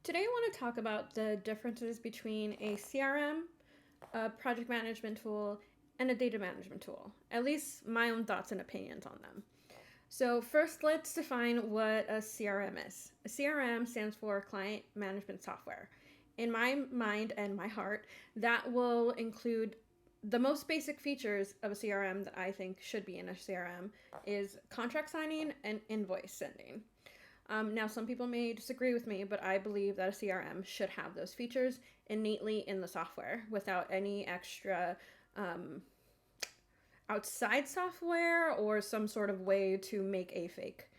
Today I want to talk about the differences between a CRM, a project management tool, and a data management tool. At least my own thoughts and opinions on them. So first, let's define what a CRM is. A CRM stands for Client Management Software. In my mind and my heart, that will include the most basic features of a CRM that I think should be in a CRM is contract signing and invoice sending. Now, some people may disagree with me, but I believe that a CRM should have those features innately in the software without any extra outside software or some sort of way to make a fake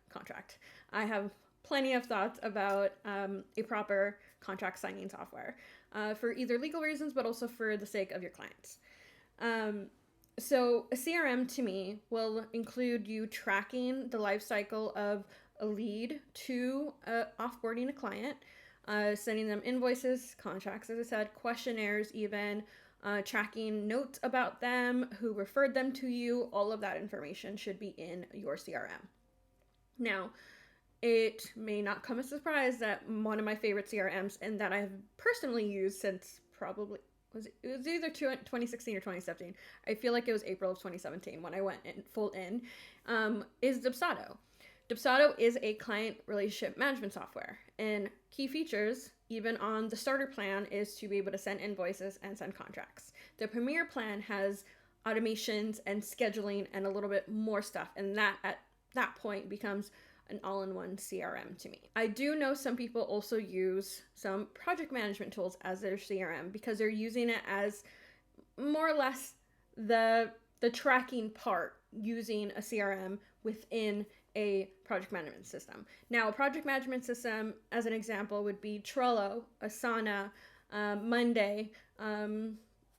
contract. I have plenty of thoughts about a proper contract signing software for either legal reasons, but also for the sake of your clients. So a CRM to me will include you tracking the life cycle of a lead to offboarding a client, sending them invoices, contracts, as I said, questionnaires, even tracking notes about them, who referred them to you. All of that information should be in your CRM. Now, it may not come as a surprise that one of my favorite CRMs and that I've personally used since probably it was either 2016 or 2017. I feel like it was April of 2017 when I went in full in, is Dubsado. Dubsado is a client relationship management software, and key features, even on the starter plan, is to be able to send invoices and send contracts. The premier plan has automations and scheduling and a little bit more stuff, and that at that point becomes an all-in-one CRM to me. I do know some people also use some project management tools as their CRM because they're using it as more or less the tracking part using a CRM within a project management system. Now, a project management system, as an example, would be Trello, Asana, Monday.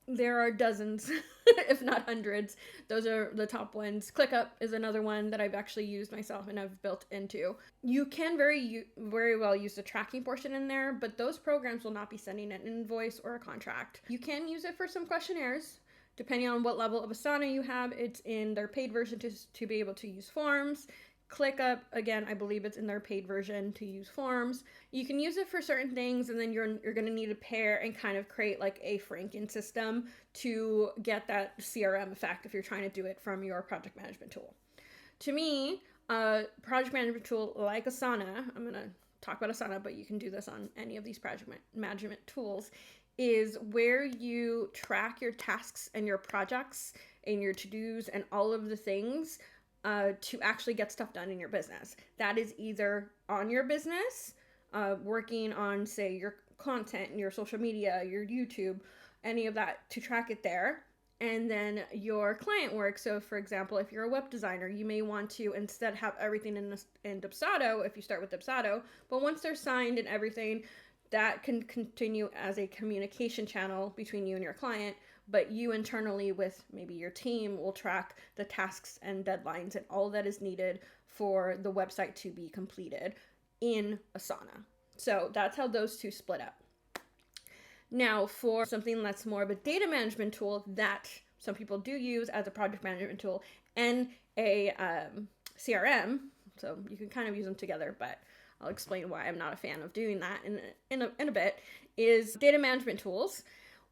There are dozens, if not hundreds. Those are the top ones. ClickUp is another one that I've actually used myself and I've built into. You can very well use the tracking portion in there, but those programs will not be sending an invoice or a contract. You can use it for some questionnaires. Depending on what level of Asana you have, it's in their paid version to be able to use forms. ClickUp, again, I believe it's in their paid version to use forms. You can use it for certain things, and then you're going to need to pair and kind of create like a Franken system to get that CRM effect if you're trying to do it from your project management tool. To me, a project management tool like Asana, I'm going to talk about Asana, but you can do this on any of these project management tools, is where you track your tasks and your projects and your to-dos and all of the things to actually get stuff done in your business. That is either on your business, working on, say, your content, your social media, your YouTube, any of that, to track it there. And then your client work. So, for example, if you're a web designer, you may want to instead have everything in Dubsado if you start with Dubsado. But once they're signed and everything, that can continue as a communication channel between you and your client, but you internally with maybe your team will track the tasks and deadlines and all that is needed for the website to be completed in Asana. So that's how those two split up. Now, for something that's more of a data management tool that some people do use as a project management tool and a CRM, so you can kind of use them together, but I'll explain why I'm not a fan of doing that in a bit, is data management tools.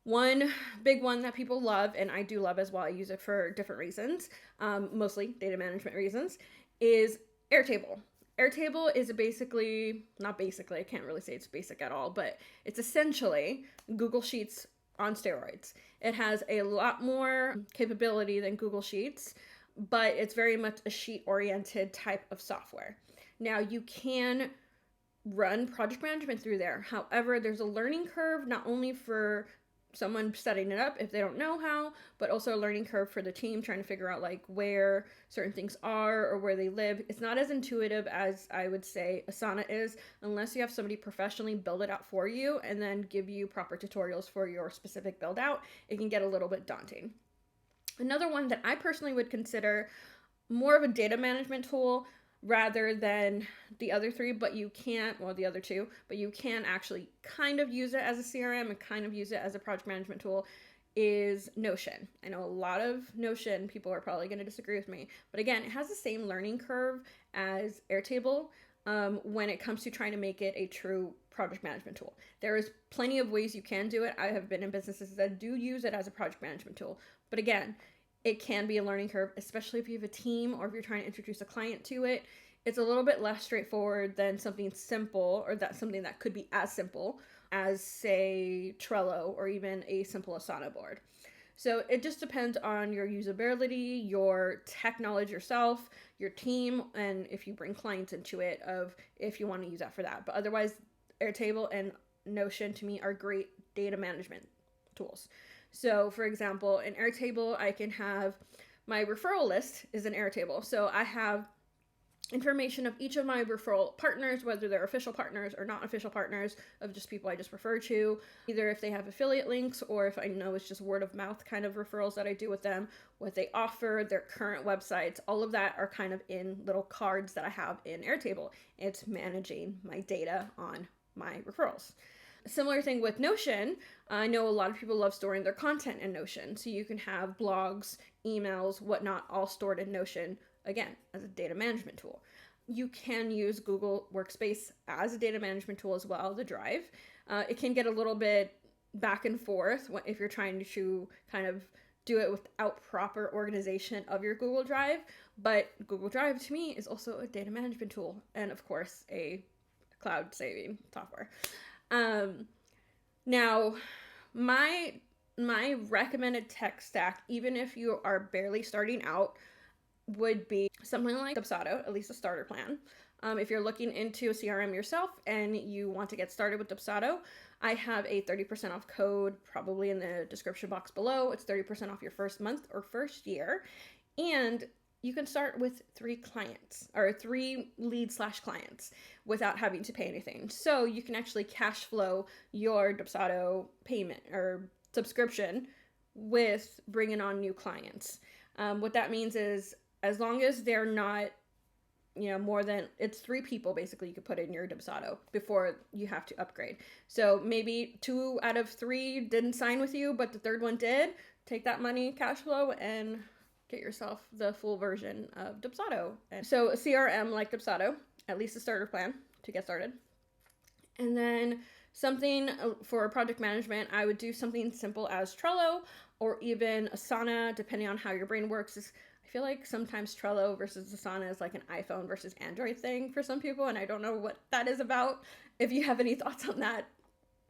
One big one that people love, and I do love as well, I use it for different reasons, mostly data management reasons, is Airtable. Airtable is not basically, I can't really say it's basic at all, but it's essentially Google Sheets on steroids. It has a lot more capability than Google Sheets, but it's very much a sheet-oriented type of software. Now, you can run project management through there. However, there's a learning curve, not only for someone setting it up if they don't know how, but also a learning curve for the team trying to figure out like where certain things are or where they live. It's not as intuitive as I would say Asana is, unless you have somebody professionally build it out for you and then give you proper tutorials for your specific build out. It can get a little bit daunting. Another one that I personally would consider more of a data management tool rather than the other three, but you can't, well, the other two, but you can actually kind of use it as a CRM and kind of use it as a project management tool, is Notion. I know a lot of Notion people are probably going to disagree with me, but again, it has the same learning curve as Airtable. when it comes to trying to make it a true project management tool. There is plenty of ways you can do it. I have been in businesses that do use it as a project management tool. But again, it can be a learning curve, especially if you have a team or if you're trying to introduce a client to it. It's a little bit less straightforward than something simple, or that's something that could be as simple as, say, Trello or even a simple Asana board. So it just depends on your usability, your tech knowledge yourself, your team, and if you bring clients into it, of if you want to use that for that. But otherwise, Airtable and Notion to me are great data management tools. So for example, in Airtable, I can have my referral list is an Airtable. So I have information of each of my referral partners, whether they're official partners or not official partners, of just people I just refer to, either if they have affiliate links or if I know it's just word of mouth kind of referrals that I do with them, what they offer, their current websites, all of that are kind of in little cards that I have in Airtable. It's managing my data on my referrals. Similar thing with Notion. I know a lot of people love storing their content in Notion. So you can have blogs, emails, whatnot, all stored in Notion, again, as a data management tool. You can use Google Workspace as a data management tool as well, the Drive. It can get a little bit back and forth if you're trying to kind of do it without proper organization of your Google Drive. But Google Drive to me is also a data management tool and of course a cloud saving software. Now, my recommended tech stack, even if you are barely starting out, would be something like Dubsado, at least a starter plan. If you're looking into a CRM yourself and you want to get started with Dubsado, I have a 30% off code probably in the description box below. It's 30% off your first month or first year. And you can start with 3 clients or 3 lead/clients without having to pay anything. So you can actually cash flow your Dubsado payment or subscription with bringing on new clients. What that means is as long as they're not, more than, it's 3 people basically you could put in your Dubsado before you have to upgrade. So maybe 2 out of 3 didn't sign with you, but the 3rd one did. Take that money, cash flow, and get yourself the full version of Dubsado. And so a CRM like Dubsado, at least a starter plan to get started. And then something for project management, I would do something simple as Trello or even Asana, depending on how your brain works. I feel like sometimes Trello versus Asana is like an iPhone versus Android thing for some people, and I don't know what that is about. If you have any thoughts on that,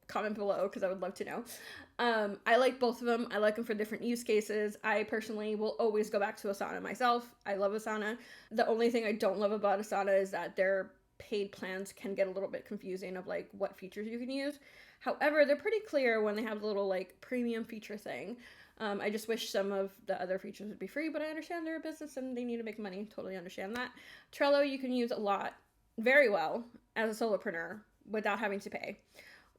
comment below because I would love to know. I like both of them. I like them for different use cases. I personally will always go back to Asana myself. I love Asana. The only thing I don't love about Asana is that their paid plans can get a little bit confusing of like what features you can use. However, they're pretty clear when they have the little like premium feature thing. I just wish some of the other features would be free, but I understand they're a business and they need to make money. Totally understand that. Trello you can use a lot, very well, as a solopreneur without having to pay.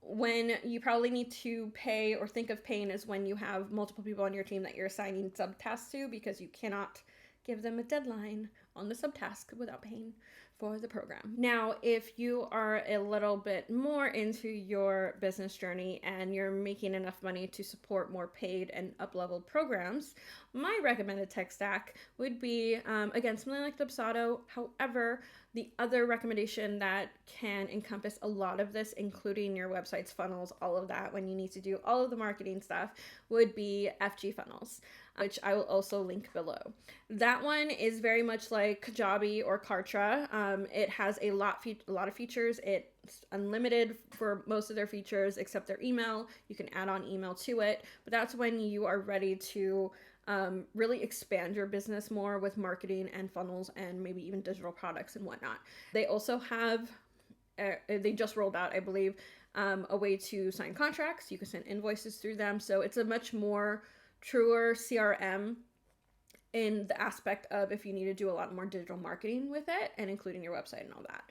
When you probably need to pay or think of paying is when you have multiple people on your team that you're assigning subtasks to, because you cannot give them a deadline on the subtask without paying for the program. Now, if you are a little bit more into your business journey and you're making enough money to support more paid and up-leveled programs, my recommended tech stack would be, again, something like Dubsado. However, the other recommendation that can encompass a lot of this, including your website's funnels, all of that, when you need to do all of the marketing stuff, would be FG Funnels, which I will also link below. That one is very much like Kajabi or Kartra. It has a lot of features. It's unlimited for most of their features except their email. You can add on email to it, but that's when you are ready to really expand your business more with marketing and funnels and maybe even digital products and whatnot. They also have, they just rolled out, I believe, a way to sign contracts. You can send invoices through them. So it's a much more truer CRM in the aspect of if you need to do a lot more digital marketing with it and including your website and all that.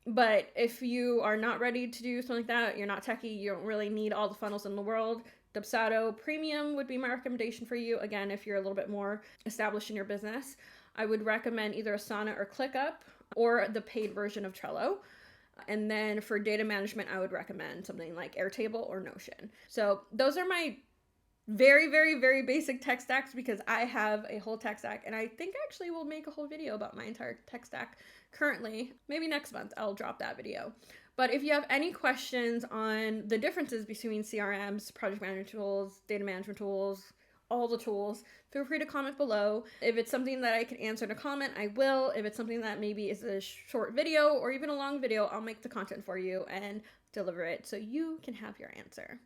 But if you are not ready to do something like that, you're not techie, you don't really need all the funnels in the world, Dubsado Premium would be my recommendation for you. Again, if you're a little bit more established in your business, I would recommend either Asana or ClickUp or the paid version of Trello. And then for data management, I would recommend something like Airtable or Notion. So those are my very, very, very basic tech stacks because I have a whole tech stack, and I think actually we'll make a whole video about my entire tech stack currently. Maybe next month I'll drop that video. But if you have any questions on the differences between CRMs, project management tools, data management tools, all the tools, feel free to comment below. If it's something that I can answer in a comment, I will. If it's something that maybe is a short video or even a long video, I'll make the content for you and deliver it so you can have your answer.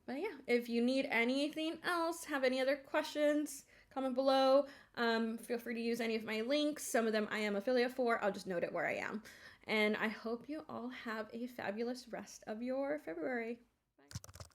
But yeah, if you need anything else, have any other questions, comment below. Feel free to use any of my links. Some of them I am affiliate for. I'll just note it where I am. And I hope you all have a fabulous rest of your February. Bye.